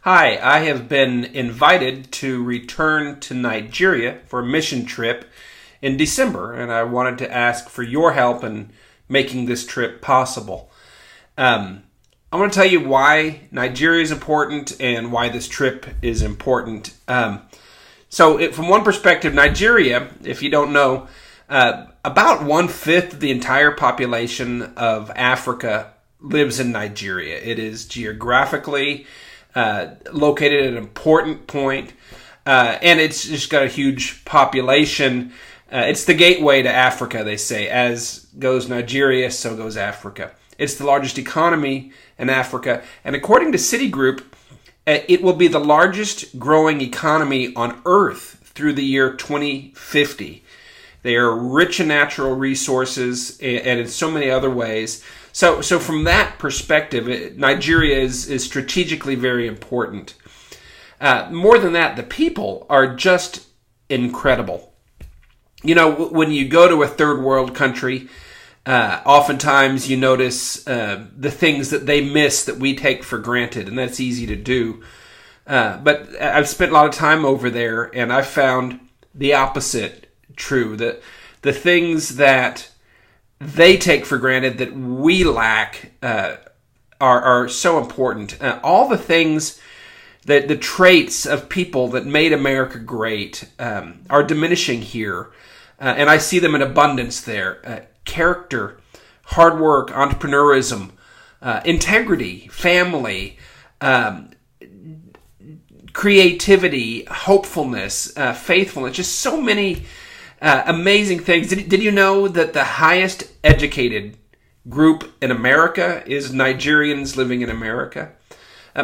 Hi, I have been invited to return to Nigeria for a mission trip in December, and I wanted to ask for your help in making this trip possible. I want to tell you why Nigeria is important and why this trip is important. From one perspective, Nigeria, if you don't know, about 1/5 of the entire population of Africa lives in Nigeria. It is geographically located at an important point, and it's just got a huge population. It's the gateway to Africa, they say. As goes Nigeria, so goes Africa. It's the largest economy in Africa, and according to Citigroup, it will be the largest growing economy on Earth through the year 2050. They are rich in natural resources and in so many other ways. So from that perspective, Nigeria is strategically very important. More than that, the people are just incredible. You know, when you go to a third world country, oftentimes you notice the things that they miss that we take for granted, and that's easy to do. But I've spent a lot of time over there, and I've found the opposite true. The things that they take for granted that we lack are so important. All the things that the traits of people that made America great are diminishing here, and I see them in abundance there. Character, hard work, entrepreneurism, integrity, family, creativity, hopefulness, faithfulness, just so many amazing things. Did you know that the highest educated group in America is Nigerians living in America?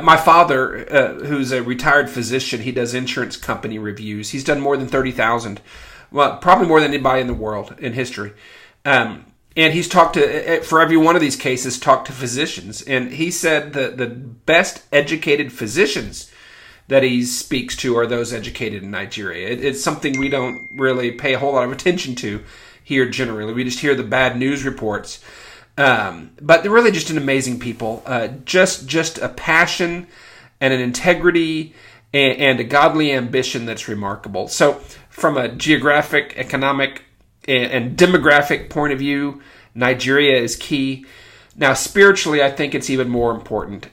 My father, who's a retired physician, he does insurance company reviews. He's done more than 30,000. Well, probably more than anybody in the world in history. And he's talked to, for every one of these cases, talked to physicians. And he said that the best educated physicians that he speaks to are those educated in Nigeria. It's something we don't really pay a whole lot of attention to here generally. We just hear the bad news reports. But they're really just an amazing people. Just a passion and an integrity and a godly ambition that's remarkable. So from a geographic, economic, and demographic point of view, Nigeria is key. Now, spiritually, I think it's even more important.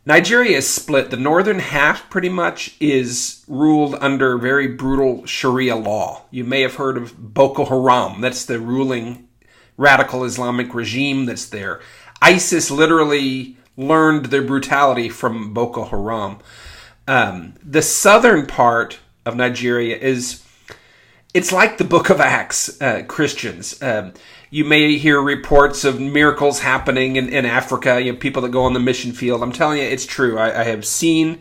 Nigeria is split. The northern half, pretty much, is ruled under very brutal Sharia law. You may have heard of Boko Haram. That's the ruling radical Islamic regime that's there. ISIS literally learned their brutality from Boko Haram. The southern part of Nigeria it's like the Book of Acts, Christians. You may hear reports of miracles happening in Africa, people that go on the mission field. I'm telling you, it's true. I have seen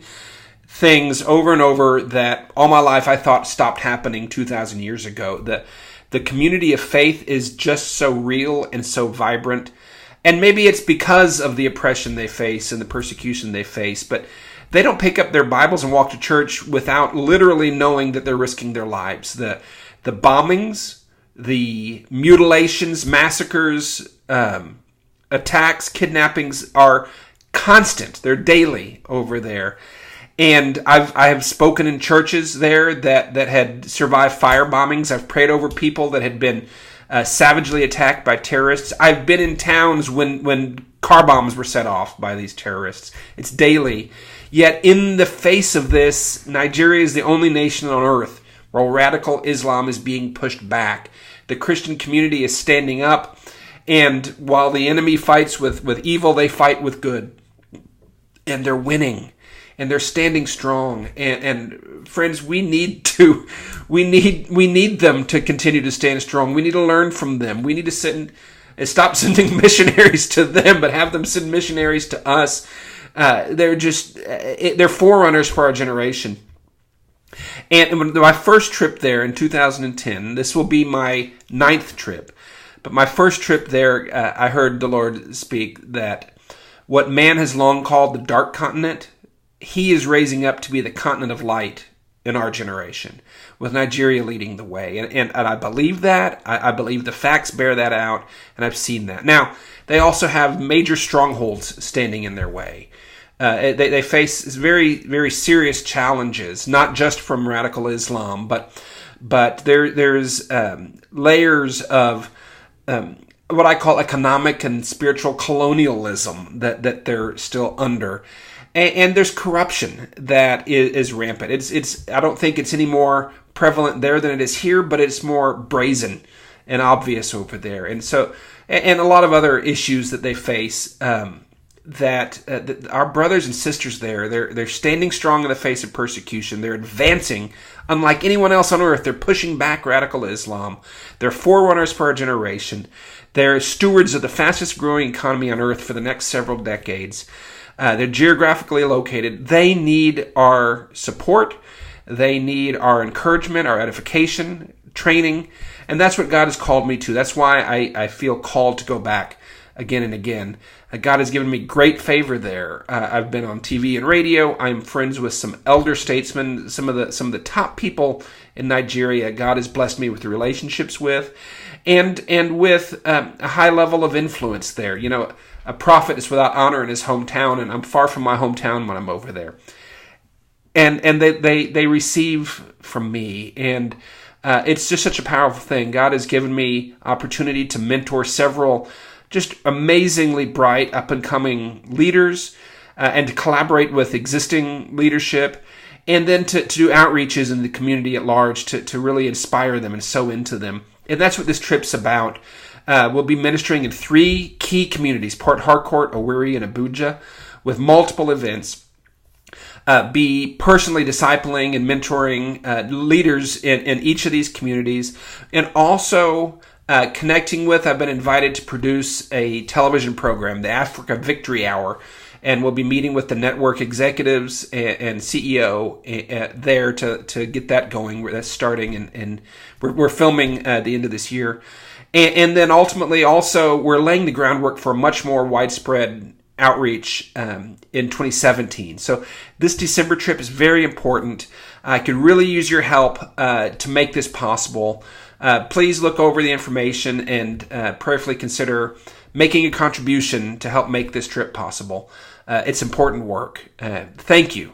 things over and over that all my life I thought stopped happening 2,000 years ago. The community of faith is just so real and so vibrant. And maybe it's because of the oppression they face and the persecution they face, but they don't pick up their Bibles and walk to church without literally knowing that they're risking their lives. The bombings, the mutilations, massacres, attacks, kidnappings are constant. They're daily over there. And I have spoken in churches there that had survived fire bombings. I've prayed over people that had been savagely attacked by terrorists. I've been in towns when car bombs were set off by these terrorists. It's daily. Yet in the face of this, Nigeria is the only nation on earth where radical Islam is being pushed back. The Christian community is standing up, and while the enemy fights with evil, they fight with good. And they're winning. And they're standing strong. And friends, we need them to continue to stand strong. We need to learn from them. We need to stop sending missionaries to them, but have them send missionaries to us. They're forerunners for our generation. And my first trip there in 2010, this will be my 9th trip, but my first trip there, I heard the Lord speak that what man has long called the dark continent, he is raising up to be the continent of light in our generation, with Nigeria leading the way. And I believe that. I believe the facts bear that out, and I've seen that. Now, they also have major strongholds standing in their way. They face very, very serious challenges, not just from radical Islam, but there's layers of what I call economic and spiritual colonialism that they're still under. And there's corruption that is rampant. I don't think it's any more prevalent there than it is here, but it's more brazen and obvious over there. And so, and a lot of other issues that they face, that our brothers and sisters there, they're standing strong in the face of persecution. They're advancing, unlike anyone else on earth. They're pushing back radical Islam. They're forerunners for our generation. They're stewards of the fastest growing economy on earth for the next several decades. They're geographically located. They need our support. They need our encouragement, our edification, training. And that's what God has called me to. That's why I feel called to go back again and again. God has given me great favor there. I've been on TV and radio. I'm friends with some elder statesmen, some of the top people in Nigeria. God has blessed me with relationships with, and with a high level of influence there. You know, a prophet is without honor in his hometown, and I'm far from my hometown when I'm over there. And they receive from me, and it's just such a powerful thing. God has given me opportunity to mentor several just amazingly bright, up-and-coming leaders, and to collaborate with existing leadership, and then to do outreaches in the community at large to really inspire them and sow into them. And that's what this trip's about. We'll be ministering in 3 key communities, Port Harcourt, Owerri, and Abuja, with multiple events. Be personally discipling and mentoring leaders in each of these communities, and also connecting with, I've been invited to produce a television program, the Africa Victory Hour, and we'll be meeting with the network executives and CEO there to get that going. That's starting, and we're filming at the end of this year. And then ultimately also we're laying the groundwork for a much more widespread outreach in 2017. So this December trip is very important. I could really use your help to make this possible. Please look over the information and prayerfully consider making a contribution to help make this trip possible. It's important work. Thank you.